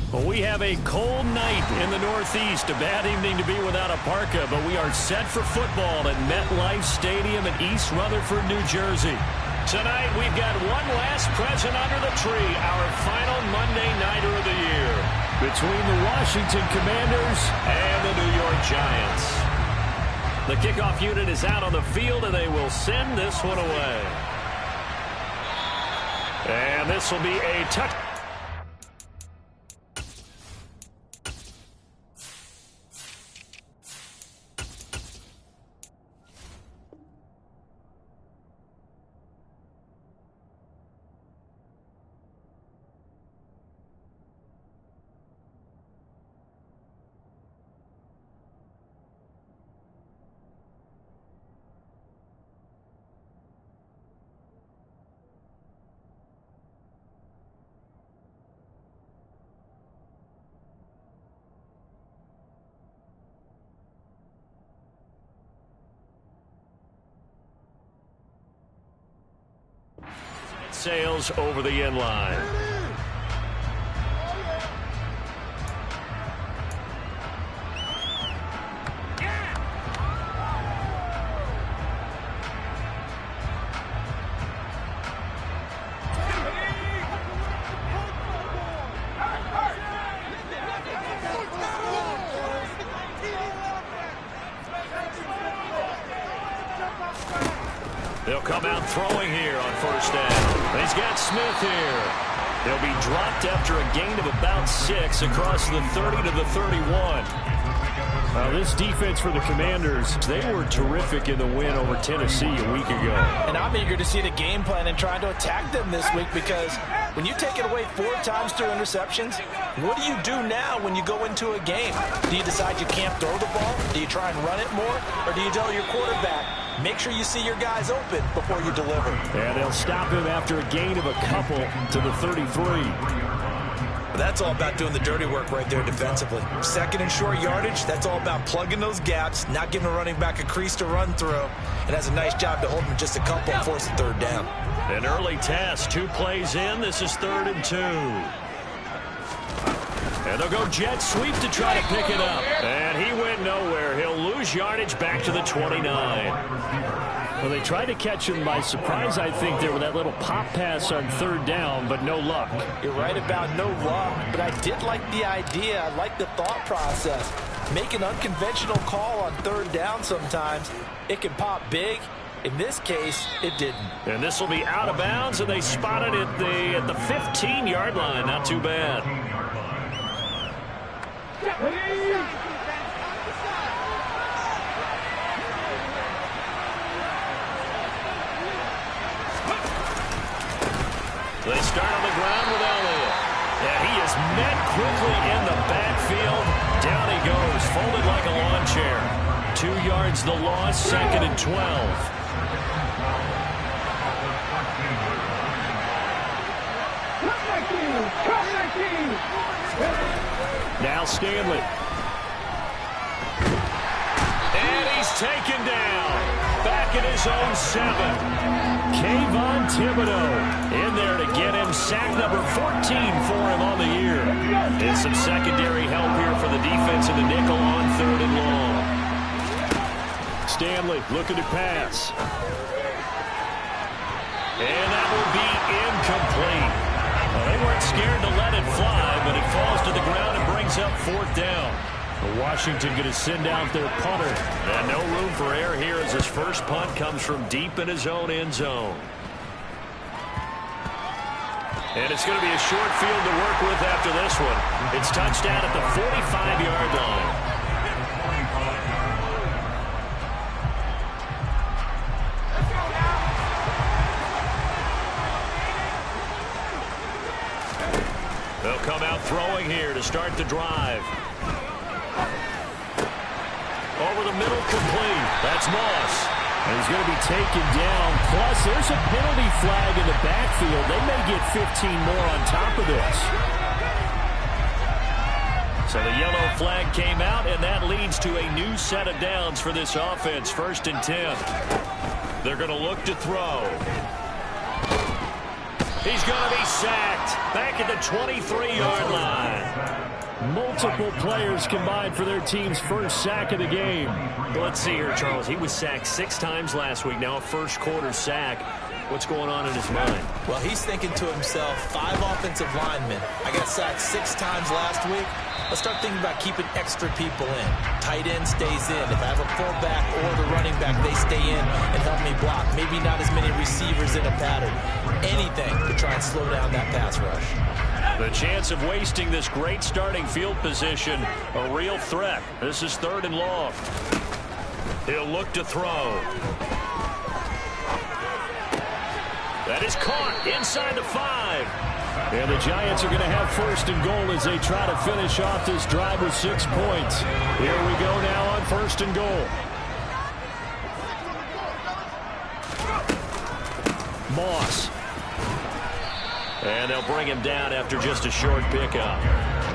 Well, we have a cold night in the Northeast. A bad evening to be without a parka, but we are set for football at MetLife Stadium in East Rutherford, New Jersey. Tonight, we've got one last present under the tree, our final Monday Nighter of the year, between the Washington Commanders and the New York Giants. The kickoff unit is out on the field, and they will send this one away. And this will be a touch. Sails over the end line. They'll come out throwing here on first down. He's got Smith here. They'll be dropped after a gain of about 6 across the 30 to the 31. This defense for the Commanders, they were terrific in the win over Tennessee a week ago. And I'm eager to see the game plan and trying to attack them this week, because when you take it away 4 times through interceptions, what do you do now when you go into a game? Do you decide you can't throw the ball? Do you try and run it more? Or do you tell your quarterback, make sure you see your guys open before you deliver? And they'll stop him after a gain of a couple to the 33. That's all about doing the dirty work right there defensively. Second and short yardage, that's all about plugging those gaps, not giving a running back a crease to run through. And has a nice job to hold him just a couple and force a third down. An early test, 2 plays in. This is 3rd and 2. And they'll go jet sweep to try to pick it up. And he went nowhere. He'll lose yardage back to the 29. Well, they tried to catch him by surprise, I think, there with that little pop pass on 3rd down, but no luck. You're right about no luck, but I did like the idea. I like the thought process. Make an unconventional call on 3rd down sometimes. It can pop big. In this case, it didn't. And this will be out of bounds, and they spotted it at the 15-yard line. Not too bad. They start on the ground with Elliott. And he is met quickly in the backfield. Down he goes, folded like a lawn chair. 2 yards the loss, 2nd and 12. Now Stanley. And he's taken down. Back at his own 7. Kayvon Thibodeau in there to get him sack number 14 for him on the year. And some secondary help here for the defense in the nickel on 3rd and long. Stanley looking to pass. And that will be incomplete. Well, they weren't scared to let it fly, but it falls to the ground and brings up 4th down. Washington going to send out their punter. And no room for error here as his first punt comes from deep in his own end zone. And it's going to be a short field to work with after this one. It's touchdown at the 45-yard line. They'll come out throwing here to start the drive. Over the middle, complete. That's Moss. And he's going to be taken down. Plus, there's a penalty flag in the backfield. They may get 15 more on top of this. So the yellow flag came out, and that leads to a new set of downs for this offense. 1st and 10. They're going to look to throw. He's going to be sacked back at the 23-yard line. Multiple players combined for their team's first sack of the game. Let's see here, Charles. He was sacked 6 times last week. Now a first-quarter sack. What's going on in his mind? Well, he's thinking to himself, 5 offensive linemen. I got sacked 6 times last week. Let's start thinking about keeping extra people in. Tight end stays in. If I have a fullback or the running back, they stay in and help me block. Maybe not as many receivers in a pattern. Anything to try and slow down that pass rush. The chance of wasting this great starting field position, a real threat. This is 3rd and long. He'll look to throw. That is caught inside the 5. And the Giants are going to have 1st and goal as they try to finish off this drive with 6 points. Here we go now on 1st and goal. Moss. And they'll bring him down after just a short pickup.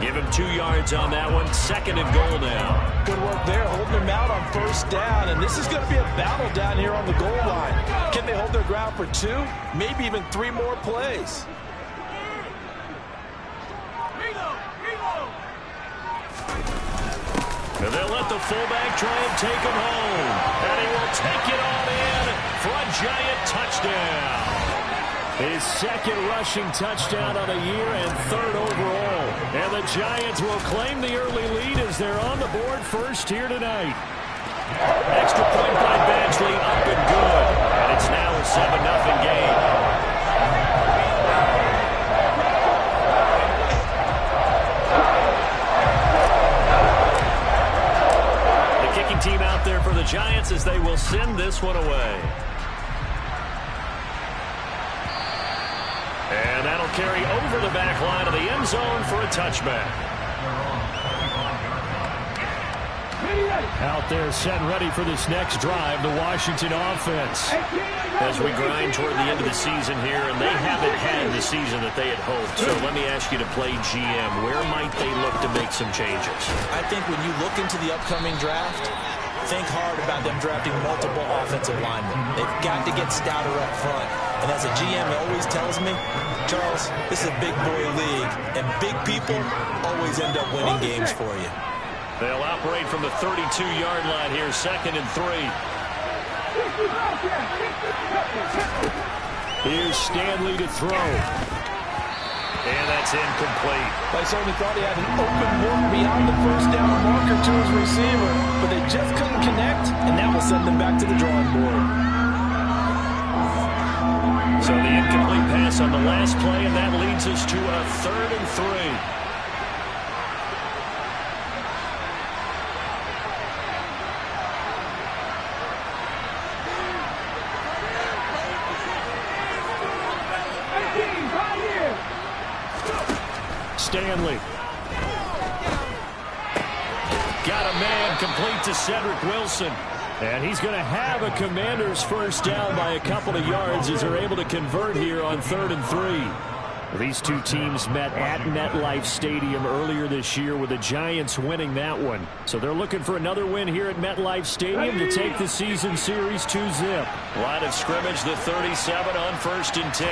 Give him 2 yards on that one. 2nd and goal now. Good work there, holding him out on 1st down. And this is going to be a battle down here on the goal line. Can they hold their ground for 2, maybe even 3 more plays? And they'll let the fullback try and take him home. And he will take it on in for a Giant touchdown. His 2nd rushing touchdown on the year and 3rd overall. And the Giants will claim the early lead as they're on the board first here tonight. Extra point by Badgley, up and good. And it's now a 7-0 game. Team out there for the Giants as they will send this one away. And that'll carry over the back line of the end zone for a touchback. Out there set ready for this next drive, the Washington offense. As we grind toward the end of the season here, and they haven't had the season that they had hoped. So let me ask you to play GM. Where might they look to make some changes? I think when you look into the upcoming draft, think hard about them drafting multiple offensive linemen. They've got to get stouter up front. And as a GM always tells me, Charles, this is a big boy league, and big people always end up winning games for you. They'll operate from the 32-yard line here, 2nd and 3. Here's Stanley to throw. And that's incomplete. I certainly thought he had an open look beyond the 1st down marker to his receiver, but they just couldn't connect, and that will send them back to the drawing board. So the incomplete pass on the last play, and that leads us to a 3rd and 3. Stanley. Got a man complete to Cedric Wilson. And he's going to have a Commander's 1st down by a couple of yards as they're able to convert here on 3rd and 3. These two teams met at MetLife Stadium earlier this year with the Giants winning that one. So they're looking for another win here at MetLife Stadium to take the season series 2-zip. Line of scrimmage, the 37 on 1st and 10.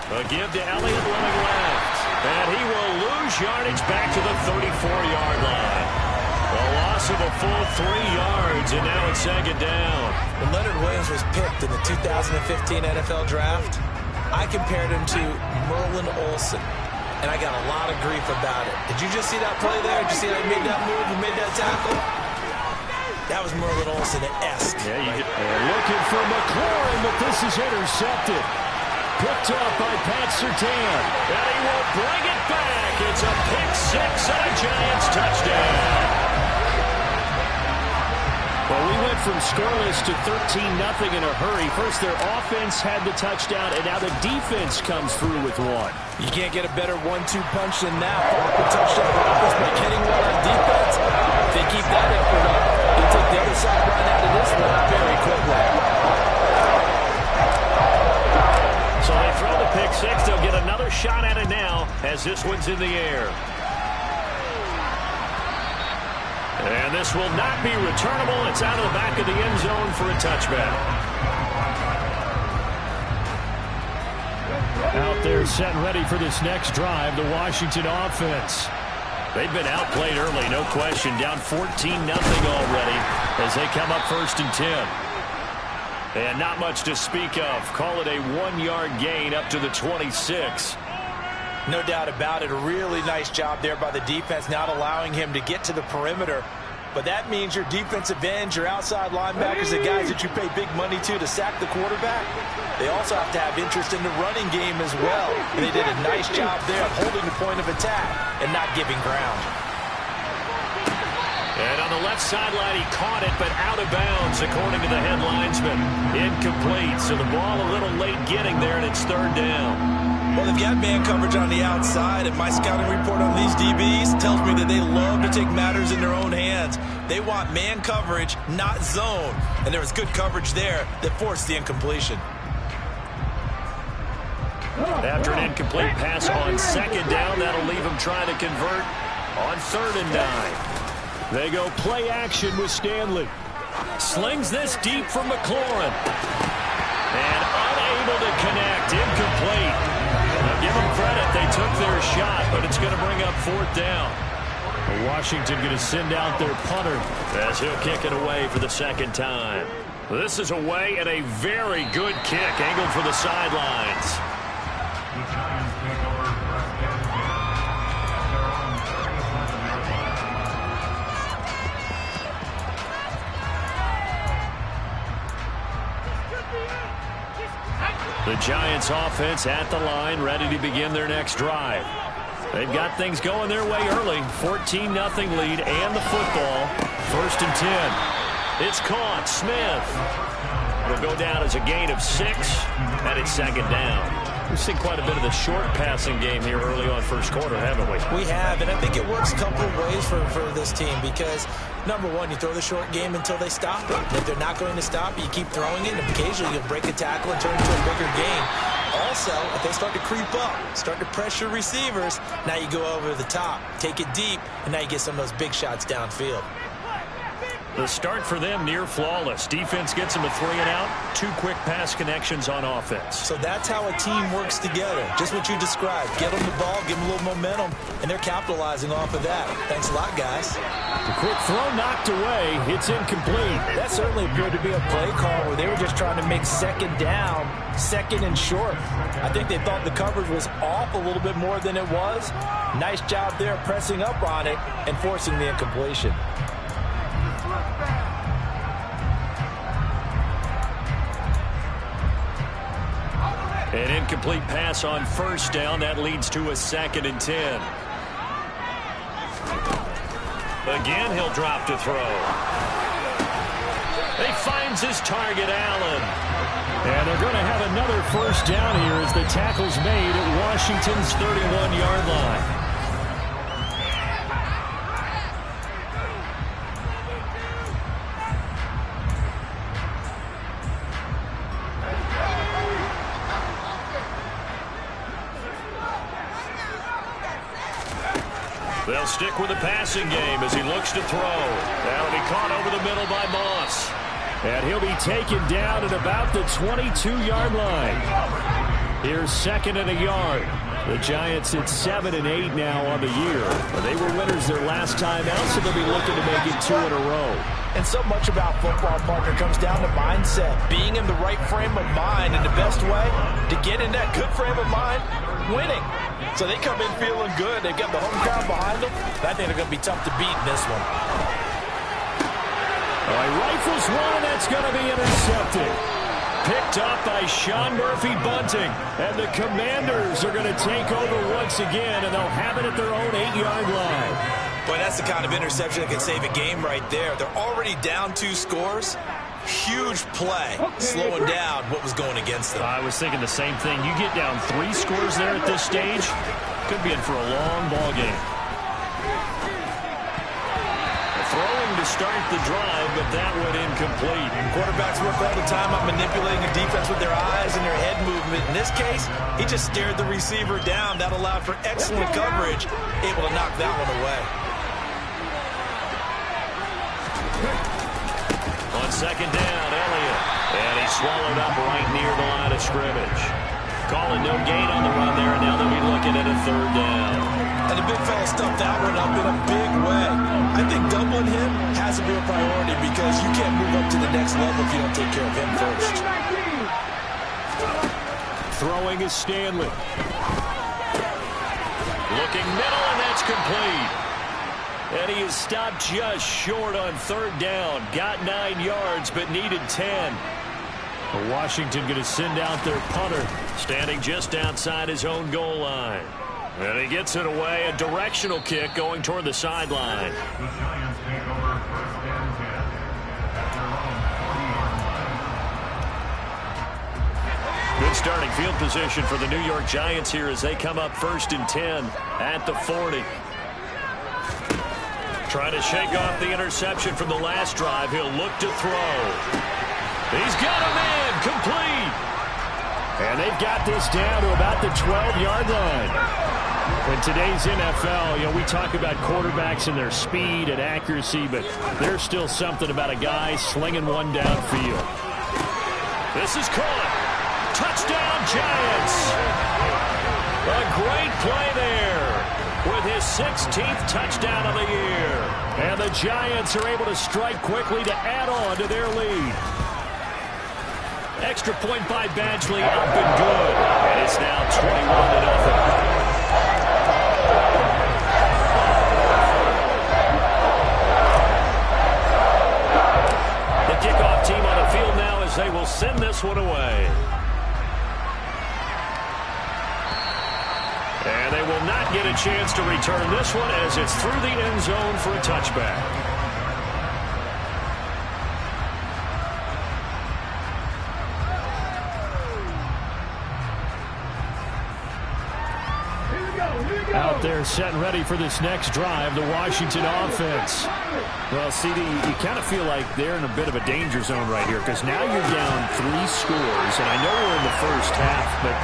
A give to Elliott running left. And he will lose yardage back to the 34-yard line. A loss of a full 3 yards, and now it's 2nd down. When Leonard Williams was picked in the 2015 NFL Draft, I compared him to Merlin Olsen, and I got a lot of grief about it. Did you just see that play there? Did you see how he made that move and made that tackle? That was Merlin Olsen-esque. Yeah, looking for McLaurin, but this is intercepted. Picked up by Pat Surtain. And he will bring it back. It's a pick-6 and a Giants touchdown. Well, we went from scoreless to 13-0 in a hurry. First, their offense had the touchdown, and now the defense comes through with one. You can't get a better 1-2 punch than that. Follow-up touchdown offense by getting one on defense. If they keep that effort up, they'll take the other side right out of this one very quickly. So they throw the pick-6. They'll get another shot at it now as this one's in the air. And this will not be returnable. It's out of the back of the end zone for a touchback. Out there set and ready for this next drive, the Washington offense. They've been outplayed early, no question. Down 14-0 already as they come up 1st and 10. And not much to speak of. Call it a 1-yard gain up to the 26. No doubt about it. A really nice job there by the defense, not allowing him to get to the perimeter. But that means your defensive ends, your outside linebackers, the guys that you pay big money to sack the quarterback, they also have to have interest in the running game as well. And they did a nice job there of holding the point of attack and not giving ground. And on the left sideline, he caught it, but out of bounds, according to the head linesman. Incomplete, so the ball a little late getting there, and it's 3rd down. Well, they've got man coverage on the outside, and my scouting report on these DBs tells me that they love to take matters in their own hands. They want man coverage, not zone. And there was good coverage there that forced the incompletion. After an incomplete pass on 2nd down, that'll leave him trying to convert on 3rd and 9. They go play action with Stanley. Slings this deep from McLaurin. And unable to connect. Incomplete. Now give them credit. They took their shot, but it's going to bring up 4th down. Washington going to send out their punter as he'll kick it away for the 2nd time. This is away and a very good kick angled for the sidelines. The Giants offense at the line, ready to begin their next drive. They've got things going their way early. 14-0 lead and the football. 1st and 10. It's caught. Smith. It'll go down as a gain of 6, and it's 2nd down. We've seen quite a bit of the short passing game here early on 1st quarter, haven't we? We have, and I think it works a couple of ways for this team because, number one, you throw the short game until they stop it. If they're not going to stop it, you keep throwing it, and occasionally you'll break a tackle and turn it into a bigger game. Also, if they start to creep up, start to pressure receivers, now you go over the top, take it deep, and now you get some of those big shots downfield. The start for them near flawless. Defense gets them a 3-and-out. 2 quick pass connections on offense. So that's how a team works together. Just what you described. Get them the ball, give them a little momentum, and they're capitalizing off of that. Thanks a lot, guys. The quick throw knocked away. It's incomplete. That certainly appeared to be a play call where they were just trying to make 2nd down, 2nd and short. I think they thought the coverage was off a little bit more than it was. Nice job there pressing up on it and forcing the incompletion. An incomplete pass on 1st down. That leads to a 2nd and 10. Again, he'll drop to throw. He finds his target, Allen. And they're going to have another 1st down here as the tackle's made at Washington's 31-yard line. They'll stick with the passing game as he looks to throw. That'll be caught over the middle by Moss. And he'll be taken down at about the 22-yard line. Here's 2nd and a yard. The Giants at 7-8 now on the year. But they were winners their last time out, so they'll be looking to make it 2 in a row. And so much about football, partner, comes down to mindset. Being in the right frame of mind, and the best way to get in that good frame of mind, winning. So they come in feeling good. They've got the home crowd behind them. I think they're going to be tough to beat in this one. All right, rifles one, and that's going to be intercepted. Picked up by Sean Murphy-Bunting. And the Commanders are going to take over once again, and they'll have it at their own 8-yard line. Boy, that's the kind of interception that could save a game right there. They're already down 2 scores. Huge play, slowing down what was going against them. I was thinking the same thing. You get down 3 scores there at this stage, could be in for a long ball game. Throwing to start the drive, but that went incomplete. Quarterbacks work all the time on manipulating a defense with their eyes and their head movement. In this case, he just stared the receiver down. That allowed for excellent coverage, able to knock that one away. On 2nd down, Elliott. And he's swallowed up right near the line of scrimmage. Calling no gain on the run there, and now they'll be looking at a 3rd down. And the big fella stuffed that one up in a big way. I think doubling him has to be a priority because you can't move up to the next level if you don't take care of him first. Throwing is Stanley. Looking middle, and that's complete. And he is stopped just short on third down. Got 9 yards, but needed 10. Washington going to send out their punter, standing just outside his own goal line. And he gets it away, a directional kick going toward the sideline. Good starting field position for the New York Giants here as they come up 1st and 10 at the 40. Trying to shake off the interception from the last drive. He'll look to throw. He's got him in, complete. And they've got this down to about the 12-yard line. In today's NFL, we talk about quarterbacks and their speed and accuracy, but there's still something about a guy slinging one downfield. This is caught. Touchdown, Giants. A great play there with his 16th touchdown of the year. And the Giants are able to strike quickly to add on to their lead. Extra point by Badgley, up and good. And it's now 21-0. The kickoff team on the field now as they will send this one away. And they will not get a chance to return this one as it's through the end zone for a touchback. Out there set and ready for this next drive, the Washington offense. Well, CD, you kind of feel like they're in a bit of a danger zone right here because now you're down 3 scores, and I know we're in the first half, but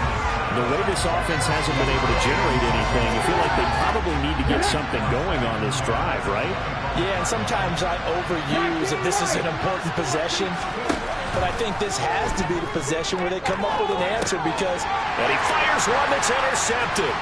the way this offense hasn't been able to generate anything, I feel like they probably need to get something going on this drive, right? Yeah, and sometimes I overuse that this is an important possession, but I think this has to be the possession where they come up with an answer because... And he fires one that's intercepted.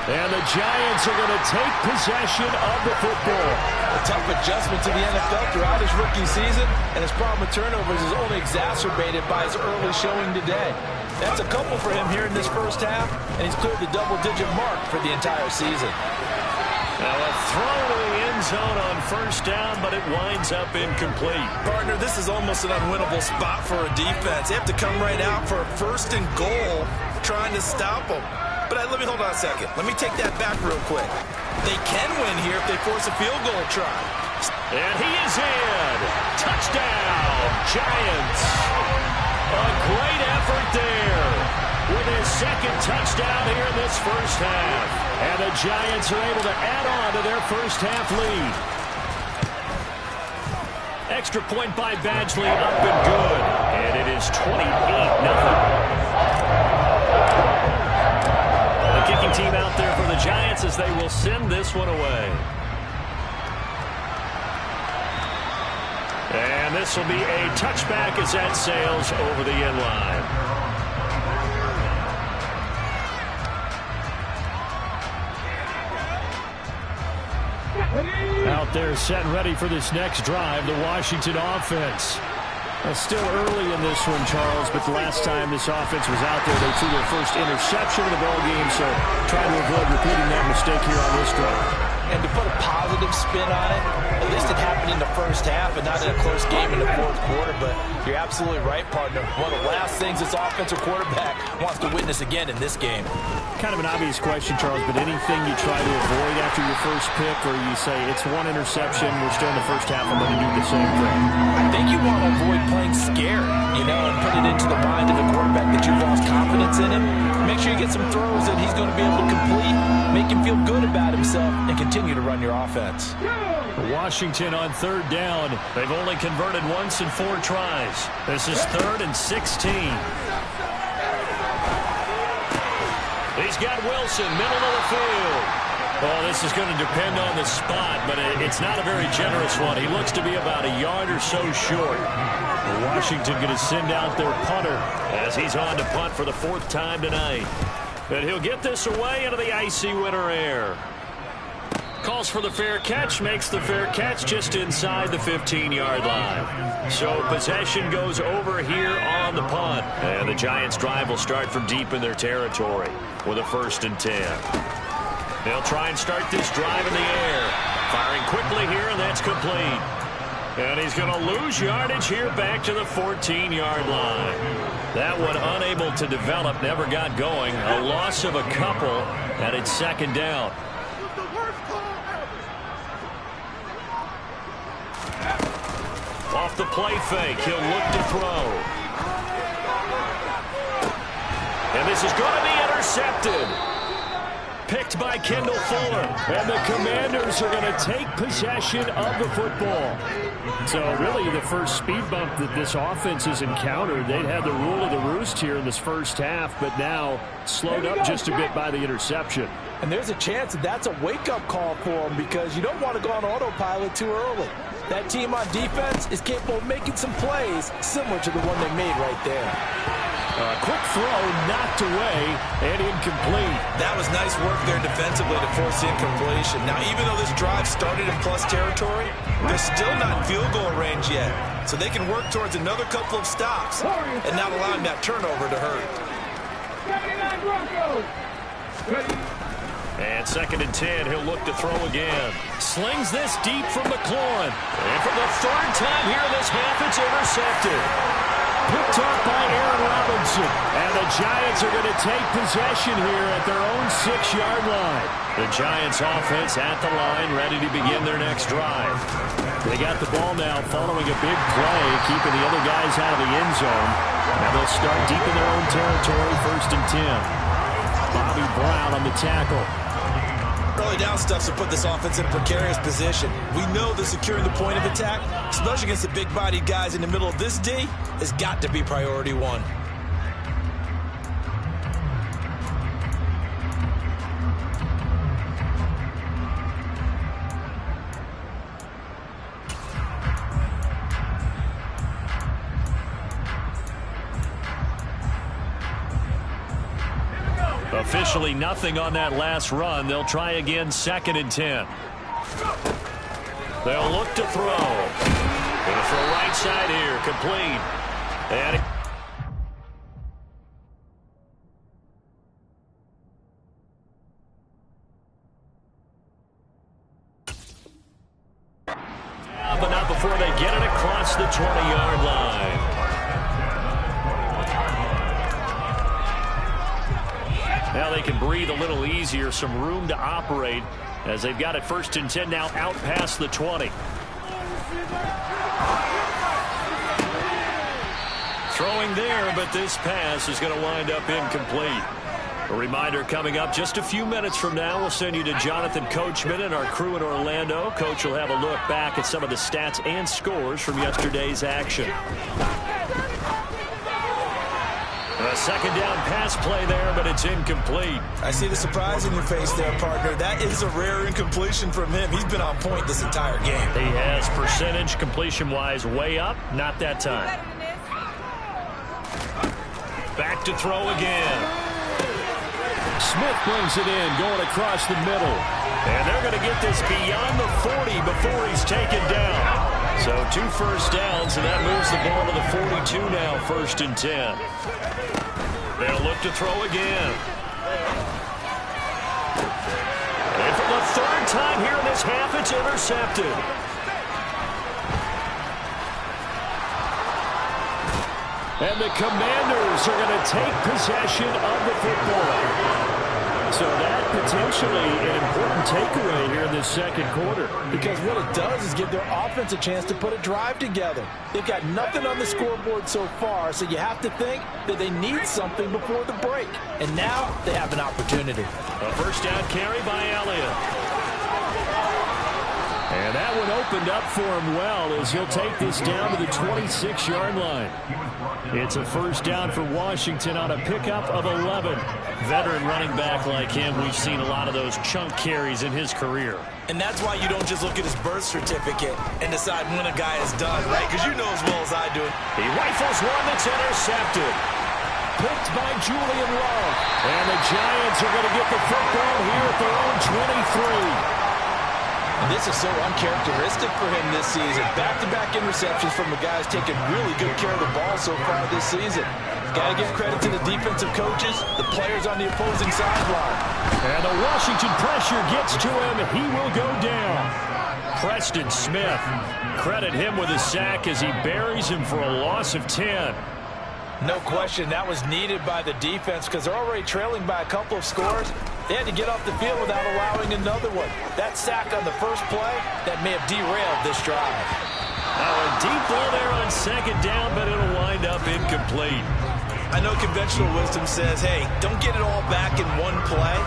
And the Giants are going to take possession of the football. A tough adjustment to the NFL throughout his rookie season, and his problem with turnovers is only exacerbated by his early showing today. That's a couple for him here in this first half, and he's cleared the double-digit mark for the entire season. Now a throw to the end zone on first down, but it winds up incomplete. Partner, this is almost an unwinnable spot for a defense. They have to come right out for a 1st and goal, trying to stop them. But let me hold on a second. Let me take that back real quick. They can win here if they force a field goal try. And he is in. Touchdown, Giants. A great effort there with his 2nd touchdown here in this first half. And the Giants are able to add on to their first half lead. Extra point by Badgley, up and good. And it is 28-0. The kicking team out there for the Giants as they will send this one away. And this will be a touchback as that sails over the end line. Out there set and ready for this next drive, the Washington offense. Still early in this one, Charles, but the last time this offense was out there, they threw their first interception of the ball game, so trying to avoid repeating that mistake here on this drive. And to put a positive spin on it, at least it happened in the first half and not in a close game in the 4th quarter, but you're absolutely right, partner. One of the last things this offensive quarterback wants to witness again in this game. Kind of an obvious question, Charles, but anything you try to avoid after your first pick, or you say it's one interception, we're still in the first half, I'm going to do the same thing? I think you want to avoid playing scared, and put it into the mind of the quarterback that you've lost confidence in him. Make sure you get some throws that he's going to be able to complete, make him feel good about himself, and continue to run your offense. Washington on 3rd down. They've only converted once in 4 tries. This is 3rd and 16. He's got Wilson, middle of the field. Well, this is going to depend on the spot, but it's not a very generous one. He looks to be about a yard or so short. Washington going to send out their punter as he's on to punt for the 4th time tonight. And he'll get this away into the icy winter air. Calls for the fair catch, makes the fair catch just inside the 15-yard line. So possession goes over here on the punt. And the Giants' drive will start from deep in their territory with a 1st and 10. They'll try and start this drive in the air. Firing quickly here, and that's complete. And he's going to lose yardage here back to the 14-yard line. That one unable to develop, never got going. A loss of a couple, and it's 2nd down. Off the play fake, he'll look to throw. And this is going to be intercepted. Picked by Kendall Fuller. And the Commanders are going to take possession of the football. So really the first speed bump that this offense has encountered, they'd had the rule of the roost here in this first half, but now slowed up just a bit by the interception. And there's a chance that that's a wake-up call for them because you don't want to go on autopilot too early. That team on defense is capable of making some plays similar to the one they made right there. A quick throw knocked away and incomplete. That was nice work there defensively to force the incompletion. Now, even though this drive started in plus territory, they're still not in field goal range yet. So they can work towards another couple of stops and not allowing that turnover to hurt. And 2nd and 10, he'll look to throw again. Slings this deep from McLaurin. And for the 3rd time here in this half, it's intercepted. Picked up by Aaron Robinson. And the Giants are going to take possession here at their own 6-yard line. The Giants offense at the line, ready to begin their next drive. They got the ball now following a big play, keeping the other guys out of the end zone. Now they'll start deep in their own territory, 1st and 10. Bobby Brown on the tackle. Early down stuff to put this offense in a precarious position. We know that securing the point of attack, especially against the big-bodied guys in the middle of this D, has got to be priority one. Officially nothing on that last run. They'll try again, 2nd and 10. They'll look to throw. Gonna throw right side here, complete. And but not before they get it across the 20-yard line. Now they can breathe a little easier, some room to operate as they've got it 1st and 10 now out past the 20. Throwing there, but this pass is going to wind up incomplete. A reminder coming up just a few minutes from now, we'll send you to Jonathan Coachman and our crew in Orlando. Coach will have a look back at some of the stats and scores from yesterday's action. A 2nd down pass play there, but it's incomplete. I see the surprise in your face there, partner. That is a rare incompletion from him. He's been on point this entire game. He has percentage completion-wise way up, not that time. Back to throw again. Smith brings it in, going across the middle. And they're going to get this beyond the 40 before he's taken down. So 2 first downs, and that moves the ball to the 42 now, 1st and 10. They'll look to throw again. And for the 3rd time here in this half, it's intercepted. And the Commanders are going to take possession of the football. So that potentially an important takeaway here in this 2nd quarter. Because what it does is give their offense a chance to put a drive together. They've got nothing on the scoreboard so far, so you have to think that they need something before the break. And now they have an opportunity. A 1st down carry by Elliott. And that one opened up for him well as he'll take this down to the 26-yard line. It's a 1st down for Washington on a pickup of 11. Veteran running back like him, we've seen a lot of those chunk carries in his career. And that's why you don't just look at his birth certificate and decide when a guy is done, right? Because you know as well as I do. He rifles one that's intercepted. picked by Julian Love. And the Giants are going to get the football here at their own 23. And this is so uncharacteristic for him this season. Back-to-back interceptions from a guy who's taken really good care of the ball so far this season. Got to give credit to the defensive coaches, the players on the opposing sideline. And the Washington pressure gets to him. He will go down. Preston Smith, credit him with a sack as he buries him for a loss of 10. No question, that was needed by the defense because they're already trailing by a couple of scores. They had to get off the field without allowing another one. That sack on the first play, that may have derailed this drive. Now a deep ball there on second down, but it'll wind up incomplete. I know conventional wisdom says, hey, don't get it all back in one play.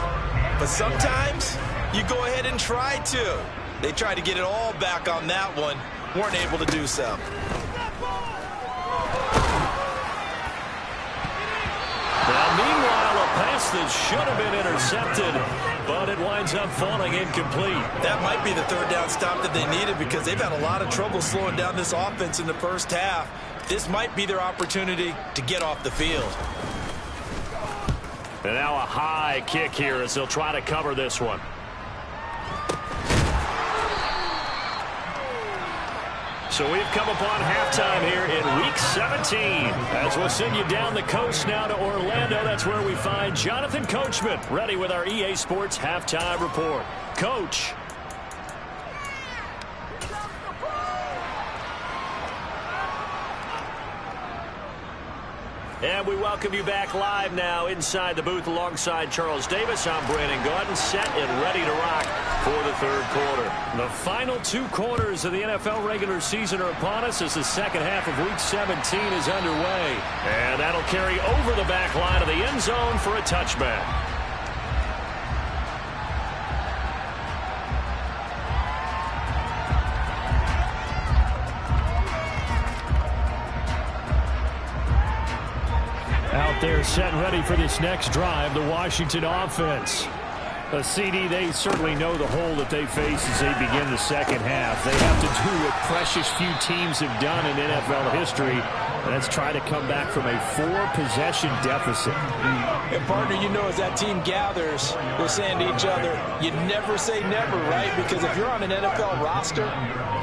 But sometimes you go ahead and try to. They tried to get it all back on that one, weren't able to do so. Now, meanwhile, a pass that should have been intercepted, but it winds up falling incomplete. That might be the third down stop that they needed because they've had a lot of trouble slowing down this offense in the first half. This might be their opportunity to get off the field. And now a high kick here as they'll try to cover this one. So we've come upon halftime here in Week 17. As we'll send you down the coast now to Orlando, that's where we find Jonathan Coachman, ready with our EA Sports Halftime Report. Coach. And we welcome you back live now inside the booth alongside Charles Davis. I'm Brandon Gaudin, set and ready to rock for the third quarter. The final two quarters of the NFL regular season are upon us as the second half of Week 17 is underway. And that'll carry over the back line of the end zone for a touchback. Out there set and ready for this next drive, the Washington offense. A CD, they certainly know the hole that they face as they begin the second half. They have to do what precious few teams have done in NFL history. That's try to come back from a 4-possession deficit. And partner, you know, as that team gathers, they're saying to each other, you never say never, right? Because if you're on an NFL roster,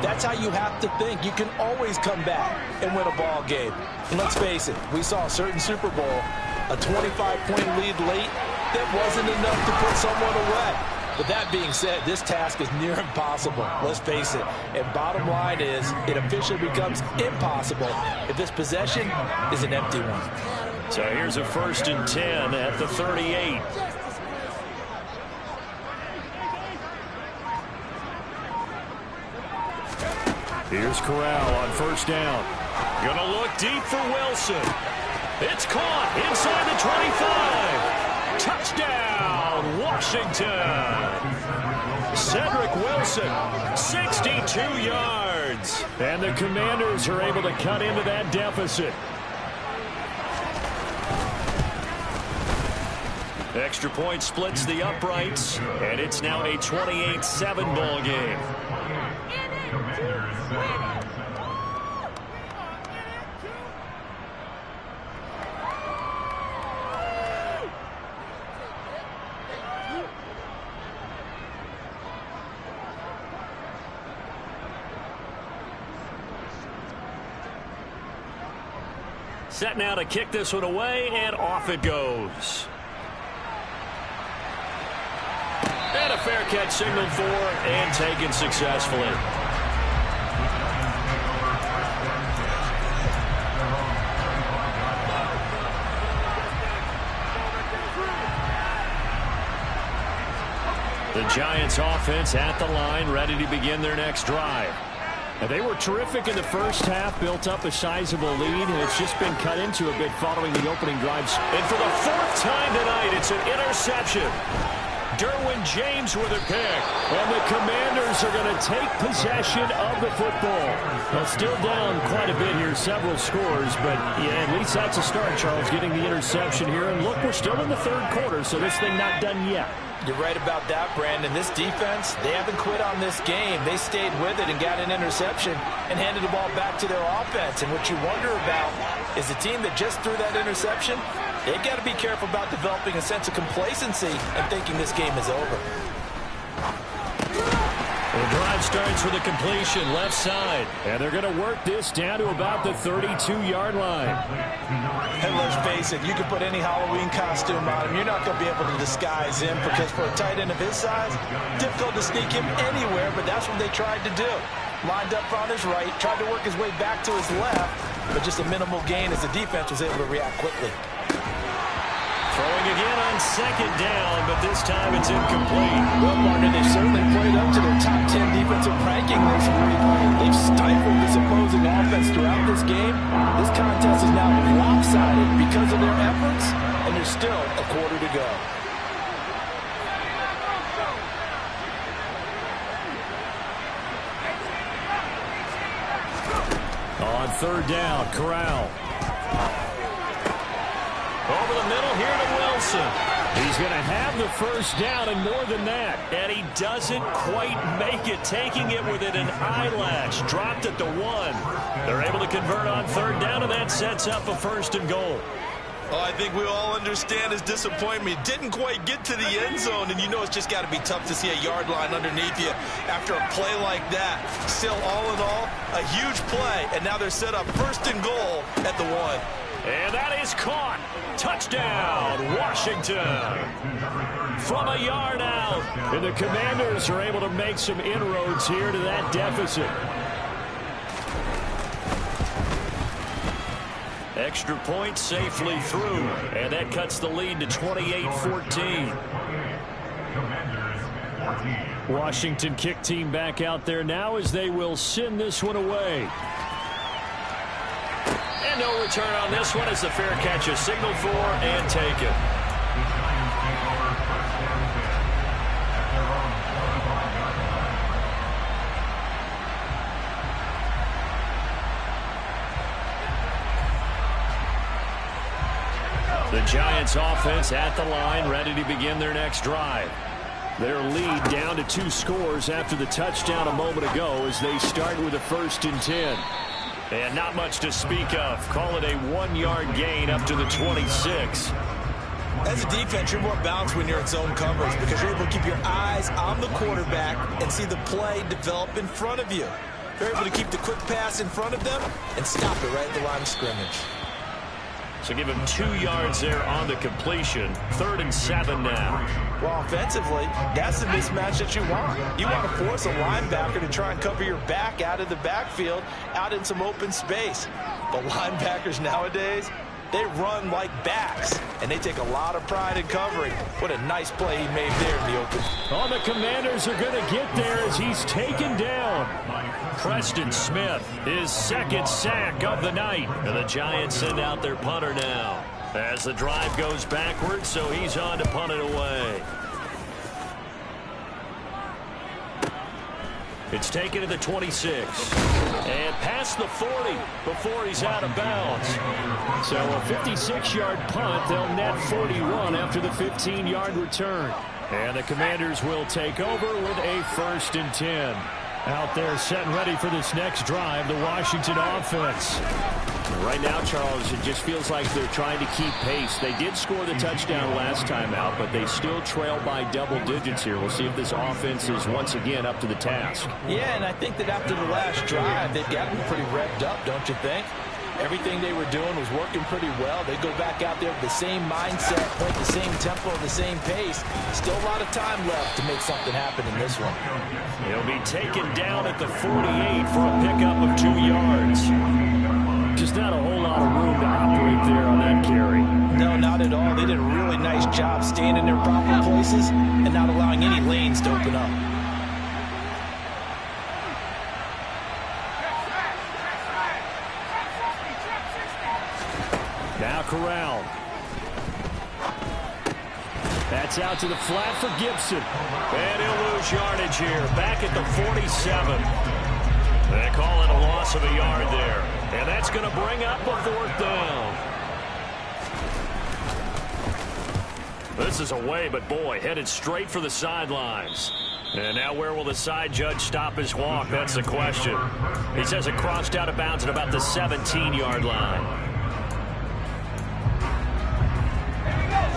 that's how you have to think. You can always come back and win a ball game. And let's face it, we saw a certain Super Bowl, a 25-point lead late, that wasn't enough to put someone away. But that being said, this task is near impossible. Let's face it. And bottom line is, it officially becomes impossible if this possession is an empty one. So here's a 1st and 10 at the 38. Here's Corral on 1st down. Gonna look deep for Wilson. It's caught inside the 25. Touchdown, Washington. Cedric Wilson, 62 yards. And the Commanders are able to cut into that deficit. Extra point splits the uprights, and it's now a 28-7 ball game. Set now to kick this one away, and off it goes. And a fair catch signaled for and taken successfully. The Giants offense at the line, ready to begin their next drive. And they were terrific in the first half, built up a sizable lead, and it's just been cut into a bit following the opening drives. And for the 4th time tonight, it's an interception. Derwin James with a pick. And the Commanders are going to take possession of the football. Well, still down quite a bit here, several scores, but yeah, at least that's a start, Charles, getting the interception here. And look, we're still in the third quarter, so this thing not done yet. You're right about that, Brandon. This defense, they haven't quit on this game. They stayed with it and got an interception and handed the ball back to their offense. And what you wonder about is the team that just threw that interception, They've got to be careful about developing a sense of complacency and thinking this game is over. The drive starts with a completion left side. And they're going to work this down to about the 32-yard line. And let's face it, you can put any Halloween costume on him. You're not going to be able to disguise him because for a tight end of his size, difficult to sneak him anywhere, but that's what they tried to do. Lined up on his right, tried to work his way back to his left, but just a minimal gain as the defense was able to react quickly. Throwing again on second down, but this time it's incomplete. Well, partner, they've certainly played up to their top 10 defensive ranking this week. They've stifled this opposing offense throughout this game. This contest is now lopsided because of their efforts, and there's still a quarter to go. On third down, Corral. Over the middle here to Wilson. He's going to have the first down and more than that. And he doesn't quite make it, taking it within an eyelash. Dropped at the 1. They're able to convert on third down, and that sets up a first and goal. Oh, I think we all understand his disappointment. Didn't quite get to the end zone, and you know it's just got to be tough to see a yard line underneath you after a play like that. Still, all in all, a huge play, and now they're set up first and goal at the 1. And that is caught. Touchdown, Washington. From a yard out. And the Commanders are able to make some inroads here to that deficit. Extra point safely through. And that cuts the lead to 28-14. Washington kick team back out there now as they will send this one away. And no return on this one as the fair catch is signaled for and taken. The Giants offense at the line, ready to begin their next drive. Their lead down to 2 scores after the touchdown a moment ago as they start with a 1st and 10. And not much to speak of. Call it a 1-yard gain up to the 26. As a defense, you're more balanced when you're in zone coverage because you're able to keep your eyes on the quarterback and see the play develop in front of you. You're able to keep the quick pass in front of them and stop it right at the line of scrimmage. So give him 2 yards there on the completion. 3rd and 7 now. Well, offensively, that's the mismatch that you want. You want to force a linebacker to try and cover your back out of the backfield, out in some open space. But linebackers nowadays, they run like backs, and they take a lot of pride in covering. What a nice play he made there in the open. Oh, the Commanders are going to get there as he's taken down. Preston Smith, his 2nd sack of the night. And the Giants send out their punter now as the drive goes backwards, so he's on to punt it away. It's taken to the 26 and past the 40 before he's out of bounds. So a 56-yard punt. They'll net 41 after the 15-yard return. And the Commanders will take over with a 1st and 10. Out there set and ready for this next drive, the Washington offense. Right now, Charles, it just feels like they're trying to keep pace. They did score the touchdown last time out, but they still trail by double digits here. We'll see if this offense is once again up to the task. Yeah, and I think that after the last drive, they've gotten pretty revved up, don't you think? Everything they were doing was working pretty well. They go back out there with the same mindset, play the same tempo, the same pace. Still a lot of time left to make something happen in this one. He'll be taken down at the 48 for a pickup of 2 yards. Just not a whole lot of room to operate there on that carry. No, not at all. They did a really nice job staying in their proper places and not allowing any lanes to open up. Now Corral. That's out to the flat for Gibson. And he'll lose yardage here. Back at the 47. They call it a loss of a yard there. And that's going to bring up a 4th down. This is away, but boy, headed straight for the sidelines. And now where will the side judge stop his walk? That's the question. He says it crossed out of bounds at about the 17-yard line.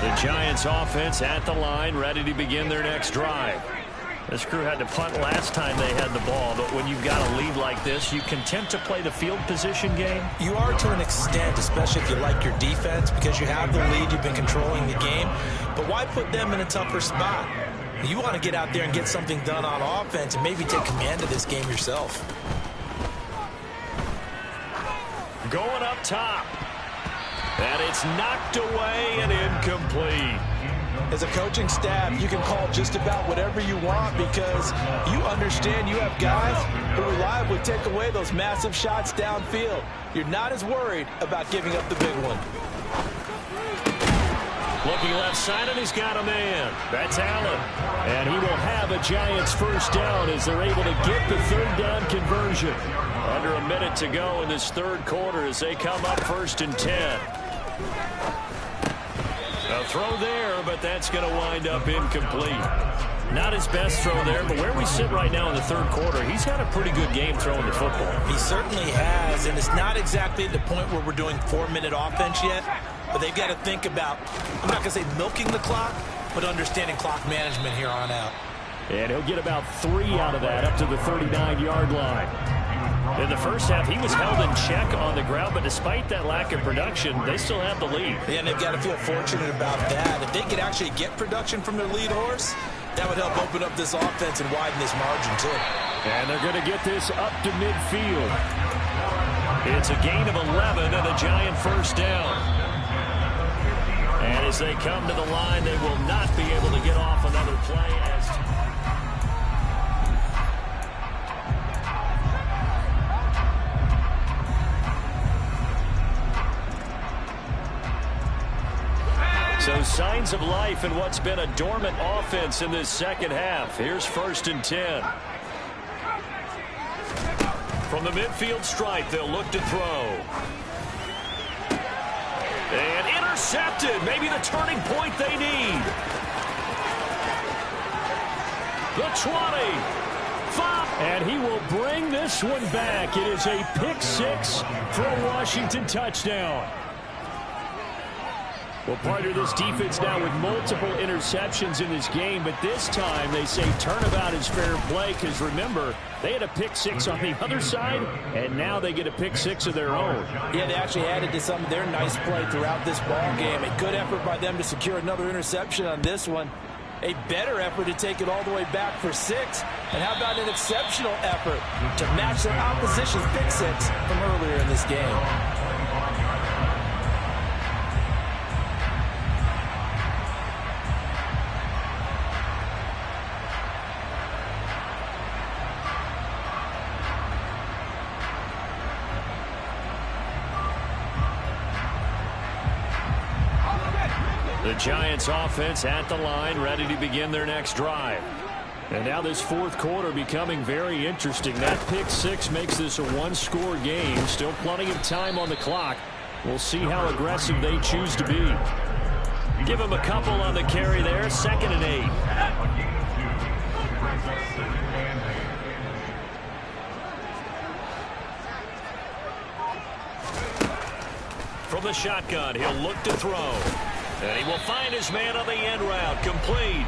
The Giants offense at the line, ready to begin their next drive. This crew had to punt last time they had the ball, but when you've got a lead like this, you content to play the field position game? You are to an extent, especially if you like your defense, because you have the lead, you've been controlling the game. But why put them in a tougher spot? You want to get out there and get something done on offense and maybe take command of this game yourself. Going up top. And it's knocked away and incomplete. As a coaching staff, you can call just about whatever you want because you understand you have guys who reliably take away those massive shots downfield. You're not as worried about giving up the big one. Looking left side, and he's got a man. That's Allen. And he will have a Giants first down as they're able to get the third down conversion. Under a minute to go in this third quarter as they come up 1st and 10. A throw there, but that's going to wind up incomplete. Not his best throw there, but where we sit right now in the third quarter, he's had a pretty good game throwing the football. He certainly has, and it's not exactly the point where we're doing 4-minute offense yet, but they've got to think about, I'm not going to say milking the clock, but understanding clock management here on out. And he'll get about 3 out of that up to the 39-yard line. In the first half, he was held in check on the ground, but despite that lack of production, they still have the lead. Yeah, and they've got to feel fortunate about that. If they could actually get production from their lead horse, that would help open up this offense and widen this margin, too. And they're going to get this up to midfield. It's a gain of 11 and a Giant first down. And as they come to the line, they will not be able to get off another play. So signs of life in what's been a dormant offense in this second half. Here's 1st and 10. From the midfield stripe, they'll look to throw. And intercepted. Maybe the turning point they need. The 20. 5. And he will bring this one back. It is a pick-6 for a Washington touchdown. Well, partner, this defense now with multiple interceptions in this game, but this time they say turnabout is fair play because, remember, they had a pick-6 on the other side, and now they get a pick-6 of their own. Yeah, they actually added to some of their nice play throughout this ball game. A good effort by them to secure another interception on this one. A better effort to take it all the way back for 6. And how about an exceptional effort to match their opposition's pick-6 from earlier in this game. The Giants offense at the line, ready to begin their next drive. And now this fourth quarter becoming very interesting. That pick-6 makes this a one-score game. Still plenty of time on the clock. We'll see how aggressive they choose to be. Give him a couple on the carry there. 2nd and 8. From the shotgun, he'll look to throw. And he will find his man on the end route. Complete.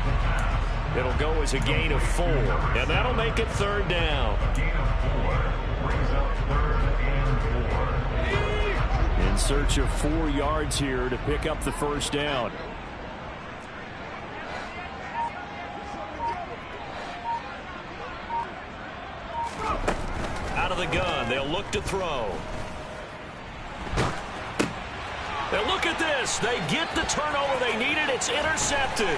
It'll go as a gain of 4. And that'll make it 3rd down. In search of 4 yards here to pick up the first down. Out of the gun, they'll look to throw. Now look at this. They get the turnover they needed. It's intercepted.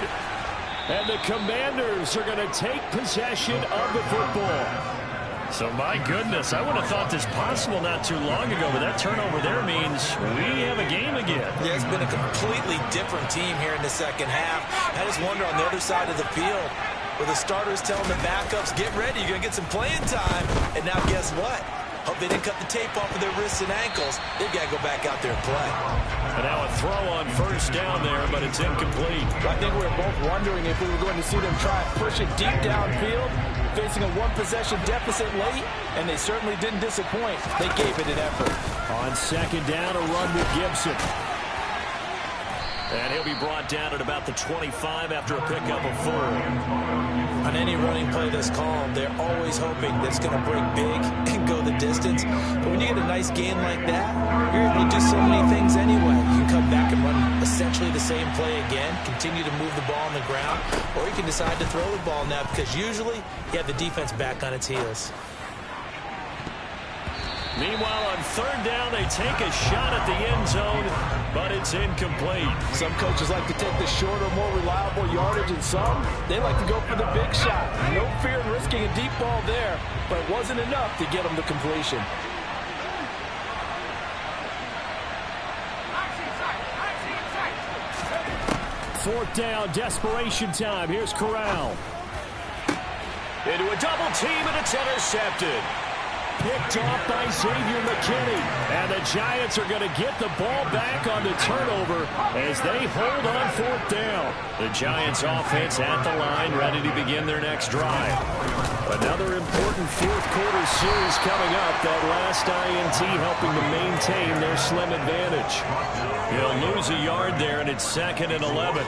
And the Commanders are going to take possession of the football. So, my goodness, I would have thought this possible not too long ago, but that turnover there means we have a game again. Yeah, it's been a completely different team here in the second half. I just wonder on the other side of the field, where the starters telling the backups, get ready, you're going to get some playing time. And now guess what? Hope they didn't cut the tape off of their wrists and ankles. They've got to go back out there and play. And now a throw on first down there, but it's incomplete. I think we were both wondering if we were going to see them try and push it deep downfield, facing a one-possession deficit late, and they certainly didn't disappoint. They gave it an effort. On second down, a run with Gibson. And he'll be brought down at about the 25 after a pickup of 4. On any running play that's called, they're always hoping that it's going to break big and go the distance. But when you get a nice gain like that, you're able to do so many things anyway. You can come back and run essentially the same play again, continue to move the ball on the ground, or you can decide to throw the ball now because usually you have the defense back on its heels. Meanwhile, on 3rd down, they take a shot at the end zone, but it's incomplete. Some coaches like to take the shorter, more reliable yardage, and some, they like to go for the big shot. No fear in risking a deep ball there, but it wasn't enough to get them to completion. Fourth down, desperation time. Here's Corral. Into a double team, and it's intercepted. Picked off by Xavier McKinney. And the Giants are going to get the ball back on the turnover as they hold on 4th down. The Giants offense at the line, ready to begin their next drive. Another important 4th quarter series coming up. That last INT helping to maintain their slim advantage. He'll lose a yard there, and it's 2nd and 11.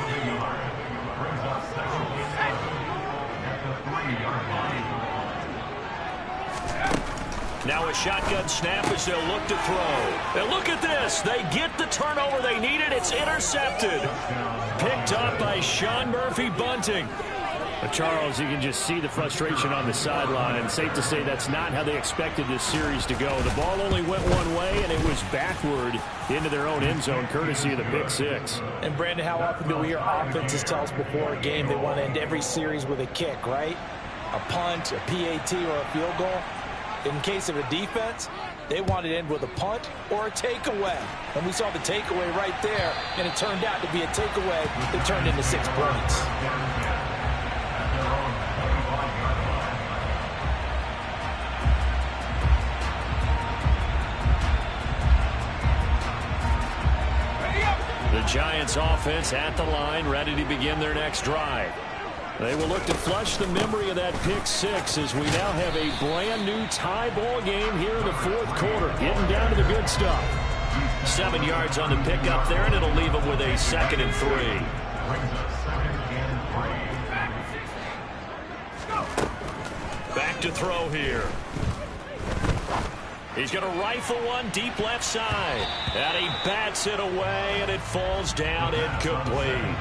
Now a shotgun snap as they'll look to throw. And look at this. They get the turnover they needed. It's intercepted. Picked up by Sean Murphy-Bunting. Charles, you can just see the frustration on the sideline. Safe to say that's not how they expected this series to go. The ball only went one way, and it was backward into their own end zone, courtesy of the pick 6. And, Brandon, how often do we hear offenses tell us before a game they want to end every series with a kick, right? A punt, a PAT, or a field goal? In case of a defense, they wanted to end with a punt or a takeaway. And we saw the takeaway right there, and it turned out to be a takeaway that turned into 6 points. The Giants offense at the line, ready to begin their next drive. They will look to flush the memory of that pick 6 as we now have a brand new tie ball game here in the 4th quarter. Getting down to the good stuff. 7 yards on the pickup there, and it'll leave them with a 2nd and 3. Back to throw here. He's going to rifle one deep left side. And he bats it away, and it falls down incomplete.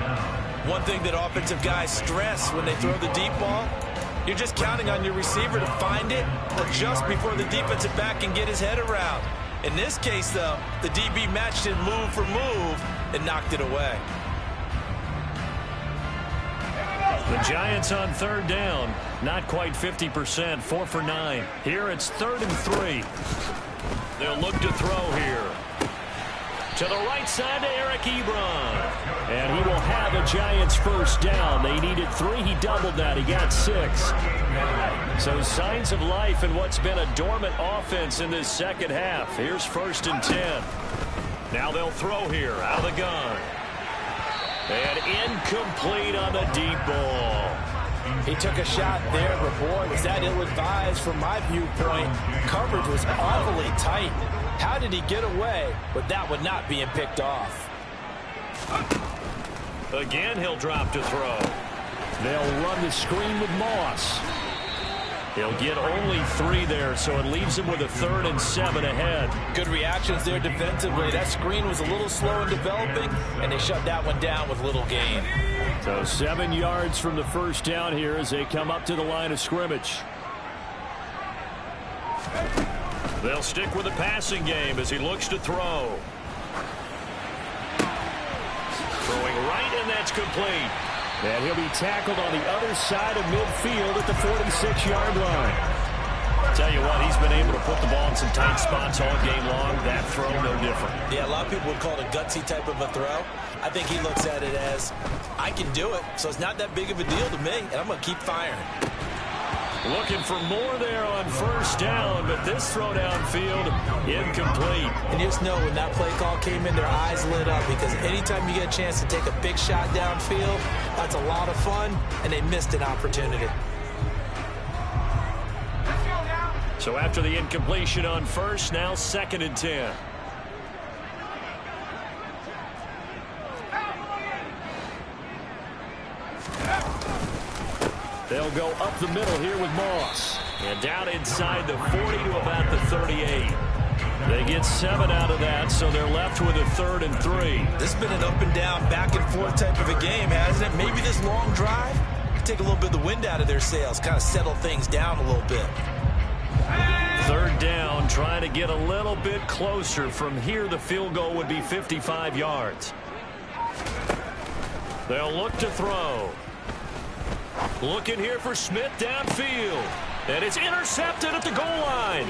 One thing that offensive guys stress when they throw the deep ball, you're just counting on your receiver to find it, adjust before the defensive back can get his head around. In this case, though, the DB matched it move for move and knocked it away. The Giants on 3rd down, not quite 50%, 4 for 9. Here it's 3rd and 3. They'll look to throw here. To the right side to Eric Ebron. And he will have a Giants 1st down. They needed 3. He doubled that. He got 6. So signs of life in what's been a dormant offense in this 2nd half. Here's 1st and 10. Now they'll throw here out of the gun. And incomplete on the deep ball. He took a shot there, but boy, was that ill-advised from my viewpoint. Coverage was awfully tight. How did he get away with that one not being picked off? Again, he'll drop to throw. They'll run the screen with Moss. He'll get only 3 there, so it leaves him with a 3rd and 7 ahead. Good reactions there defensively. That screen was a little slow in developing, and they shut that one down with little gain. So 7 yards from the 1st down here as they come up to the line of scrimmage. They'll stick with the passing game as he looks to throw. Throwing right, and that's complete. And he'll be tackled on the other side of midfield at the 46-yard line. Tell you what, he's been able to put the ball in some tight spots all game long. That throw, no different. Yeah, a lot of people would call it a gutsy type of a throw. I think he looks at it as, I can do it, so it's not that big of a deal to me, and I'm going to keep firing. Looking for more there on 1st down, but this throw downfield, incomplete. And you just know when that play call came in, their eyes lit up, because anytime you get a chance to take a big shot downfield, that's a lot of fun, and they missed an opportunity. So after the incompletion on 1st, now 2nd and 10. They'll go up the middle here with Moss. And down inside the 40 to about the 38. They get 7 out of that, so they're left with a 3rd and 3. This has been an up and down, back and forth type of a game, hasn't it? Maybe this long drive can take a little bit of the wind out of their sails, kind of settle things down a little bit. 3rd down, trying to get a little bit closer. From here, the field goal would be 55 yards. They'll look to throw. Looking here for Smith downfield. And it's intercepted at the goal line.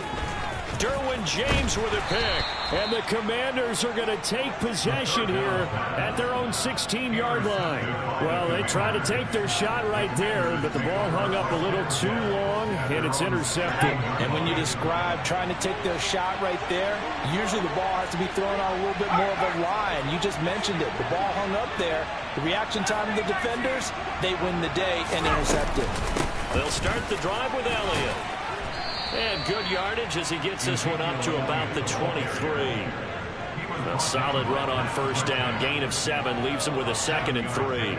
Derwin James with a pick. And the Commanders are going to take possession here at their own 16-yard line. Well, they try to take their shot right there, but the ball hung up a little too long, and it's intercepted. And when you describe trying to take their shot right there, usually the ball has to be thrown on a little bit more of a line. You just mentioned it. The ball hung up there. The reaction time of the defenders, they win the day and intercept it. They'll start the drive with Elliott. And good yardage as he gets this one up to about the 23. A solid run on 1st down. Gain of 7 leaves him with a 2nd and 3.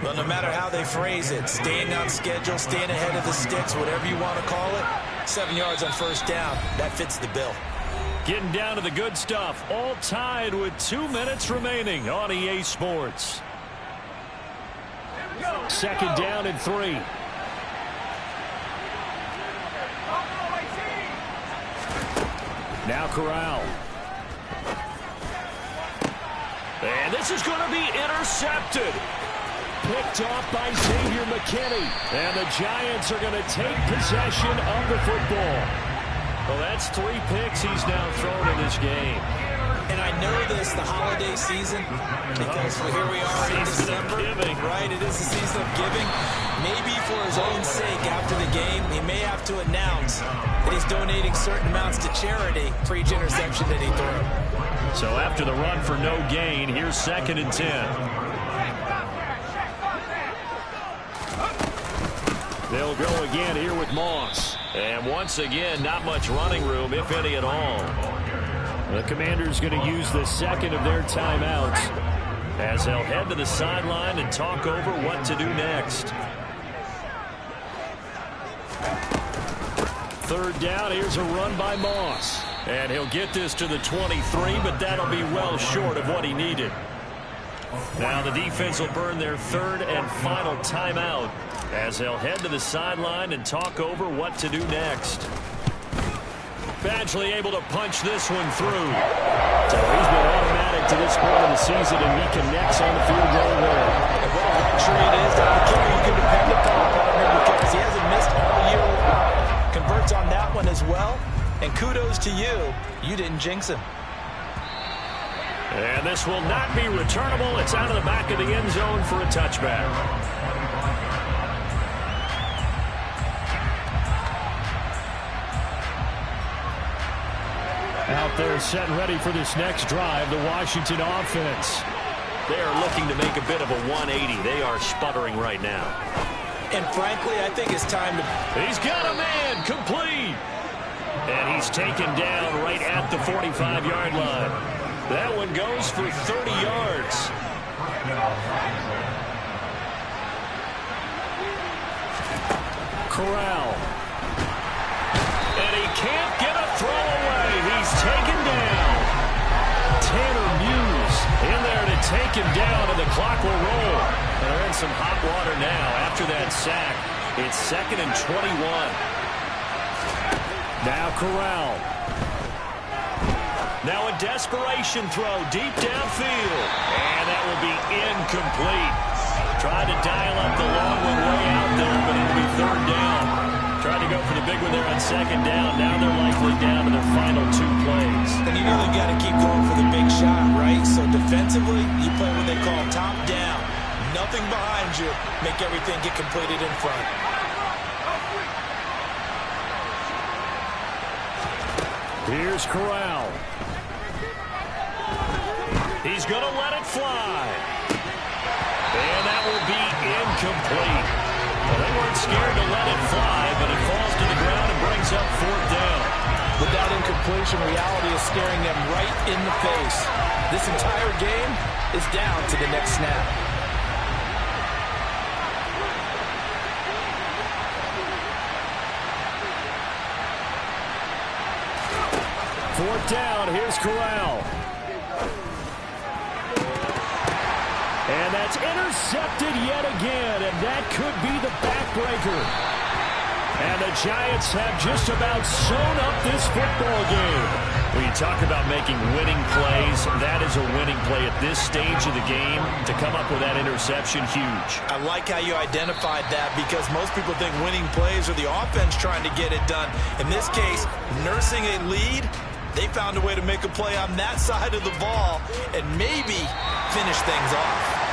Well, no matter how they phrase it, staying on schedule, staying ahead of the sticks, whatever you want to call it, 7 yards on 1st down, that fits the bill. Getting down to the good stuff. All tied with 2 minutes remaining on EA Sports. 2nd down and 3. Now Corral. And this is going to be intercepted. Picked off by Xavier McKinney. And the Giants are going to take possession of the football. Well, that's 3 picks he's now thrown in this game. And I know this, the holiday season, because here we are in December, right? It is the season of giving. Maybe for his own sake, after the game, he may have to announce that he's donating certain amounts to charity for each interception that he threw. So after the run for no gain, here's 2nd and 10. They'll go again here with Moss. And once again, not much running room, if any at all. The Commanders going to use the 2nd of their timeouts as they'll head to the sideline and talk over what to do next. 3rd down, here's a run by Moss. And he'll get this to the 23, but that'll be well short of what he needed. Now the defense will burn their 3rd and final timeout as they'll head to the sideline and talk over what to do next. Badgley able to punch this one through. So he's been automatic to this point of the season, and he connects on the field goal there. And what a luxury it is to have a kicker you can depend upon, partner, because he hasn't missed all year long. Converts on that one as well. And kudos to you. You didn't jinx him. And this will not be returnable. It's out of the back of the end zone for a touchback. Out there set and ready for this next drive, the Washington offense. They are looking to make a bit of a 180. They are sputtering right now. And frankly, I think it's time to... He's got a man, complete. And he's taken down right at the 45-yard line. That one goes for 30 yards. Corral. And he can't get a throw away. He's taken down. Tanner Muse in there to take him down, and the clock will roll. They're in some hot water now after that sack. It's 2nd and 21. Now Corral. Now a desperation throw deep downfield. And that will be incomplete. Tried to dial up the long one way out there, but it'll be 3rd down. Tried to go for the big one there on 2nd down. Now they're likely down to their final 2 plays. And you know they've got to keep going for the big shot, right? So defensively, you play what they call top down. Nothing behind you. Make everything get completed in front. Here's Corral. He's going to let it fly. And that will be incomplete. Well, they weren't scared to let it fly, but it falls to the ground and brings up 4th down. With that incompletion, reality is staring them right in the face. This entire game is down to the next snap. Fourth down, here's Corral. And that's intercepted yet again, and that could be the backbreaker. And the Giants have just about sewn up this football game. When you talk about making winning plays, that is a winning play at this stage of the game. To come up with that interception, huge. I like how you identified that because most people think winning plays are the offense trying to get it done. In this case, nursing a lead, they found a way to make a play on that side of the ball and maybe finish things off.